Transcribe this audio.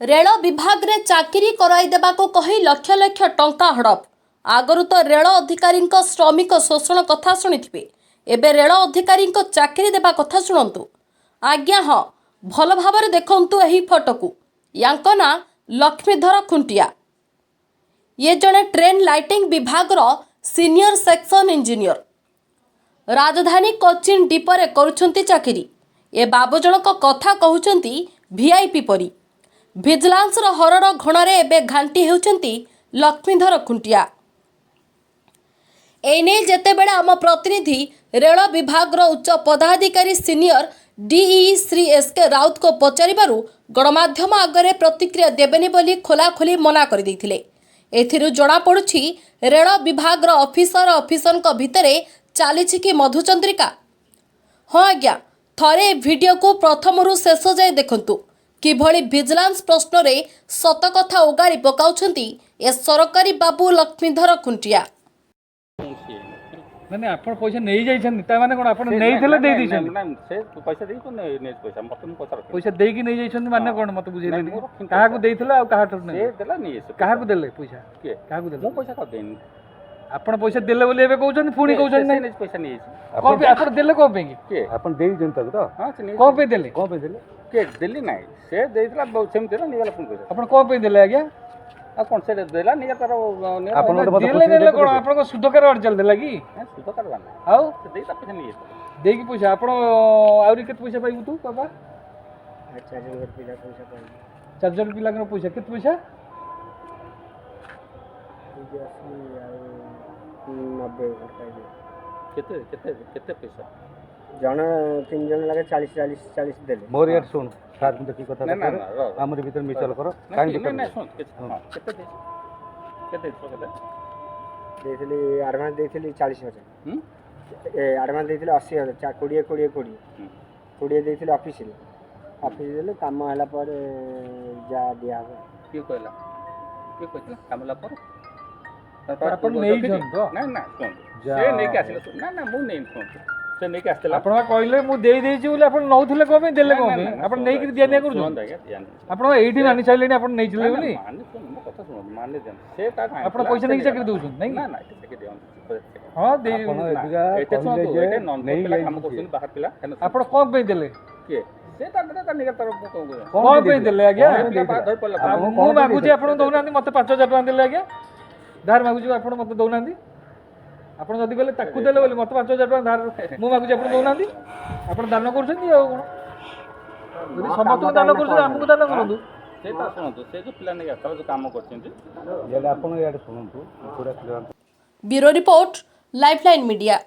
Rail विभाग रे चाकरी कराई देबाको कही लक्ष लक्ष टंका हड़प। आगरु तो रेल अधिकारी श्रमिक शोषण कथा शुणिथिबे, एबे रेल अधिकारी चाकरी देबा कथा शुणंतु। आज्ञा हाँ, भल भाबरे देखंतु एही फोटोकू। यांको ना लक्ष्मीधर खुंटिया। ये जड़े ट्रेन लाइटिंग विभाग रो सीनियर सेक्शन इंजीनियर। राजधानी कोचिन डिपोरे करुछंती चाकरी। ए बाबू जनक कथा कहउछंती वीआईपी परी। भिजिलांस रो हरड़ घणरे एबे घांटी हेउछंती लक्ष्मीधर खुंटिया। एने जेतेबेले आम प्रतिनिधि रेल विभाग रो उच्च पदाधिकारी senior DE Shri SK Rout को पचारिबारु गणमाध्यम आगरे प्रतिक्रिया देबेनी बोली खोलाखोली मना कर दैथिले। एथिरु जणा पडुछि रेल विभाग रो अफिसरक भितरे चालिछि कि मधुचंद्रिका। हाँ आज्ञा, थरे वीडियो को प्रथमरु शेष जाए देखंतु किभଳି भिजिलांस प्रश्न रे सत कथा उगाड़ी पकाउछंती ए सरकारी बाबू लक्ष्मीधर खुंटिया। नहीं आपण पैसा नहीं जाइछन ता माने कोन आपण नहीं देले दे दिछन ना से पैसा देई तो नहीं पैसा मत मु पैसा देई कि नहीं जाइछन माने कोन मत बुझेले काहा को देइथला आ काहा ठर नहीं से देला नहीं से काहा को देले पैसा के काहा को देले मु पैसा का देनी आपण पैसा देले बोले एबे कहउछन पुनी कहउछन नहीं पैसा नहीं को पे आपण देले को पे के अपन देई जन तक तो हां से नहीं को पे देले के दिल्ली नहीं से देइतला सेम देला नहीं वाला पुन पैसा आपण को पे देले आज्ञा आ कोन से देला नहीं तार आपण देले कोन आपण को सुध कर चल देला की सुध करवा आउ से देइता पैसा नहीं देई की पैसा आपण आउरी केत पैसा पाइबु तू बाबा अच्छा जन पैसा पाई चार जन पिला के पैसा केत पैसा 90 केते केते केते पैसा जन 3 जन लगे 40 देले मोर यार सुन सार में की कथा ना हमर भीतर मिचल करो काई नहीं सुन केते देथली एडवांस देथली 40,000 ए एडवांस देथली 80,000 20 देथली ऑफिस देले काम हला पर जा दिया के कहला काम हला पर आपण नहीं जन तो ना ना सुन से नहीं के आसिले ना ना मु नहीं सुन से नहीं के आसिला आपण कहले मु देई देई छी बोले आपण नौथिले को पे देले को पे आपण नहीं कि दिया करू आपण एठी मानि चाइलेनी आपण नहीं चले बोली माने सुन मो कथा सुन माने जन से ता आपण पैसा नहीं चाकरी दउछन नहीं ना ना के देवन हां दे एते सुन तो एते नॉन पिला काम करछन बाहर पिला आपण को पे देले के से ता ता निगर तर को को पे देले आज्ञा धर पल्ला मु मागु छी आपण दउनांती मते 5000 टका देले आज्ञा धार मागु छी आपण मते दउनांती आपण जदी गले ताकू देले बोले मते 5000 टका धार मु मागु छी आपण दउनांती आपण दान करछन आ कोन जदी समस्त दान करछन हमकु दान करंदु से ता सुनतो से जो पिला नहीं आतला जो काम करछन जे आपण याड सुनंतु पूरा clear. Bureau report lifeline media.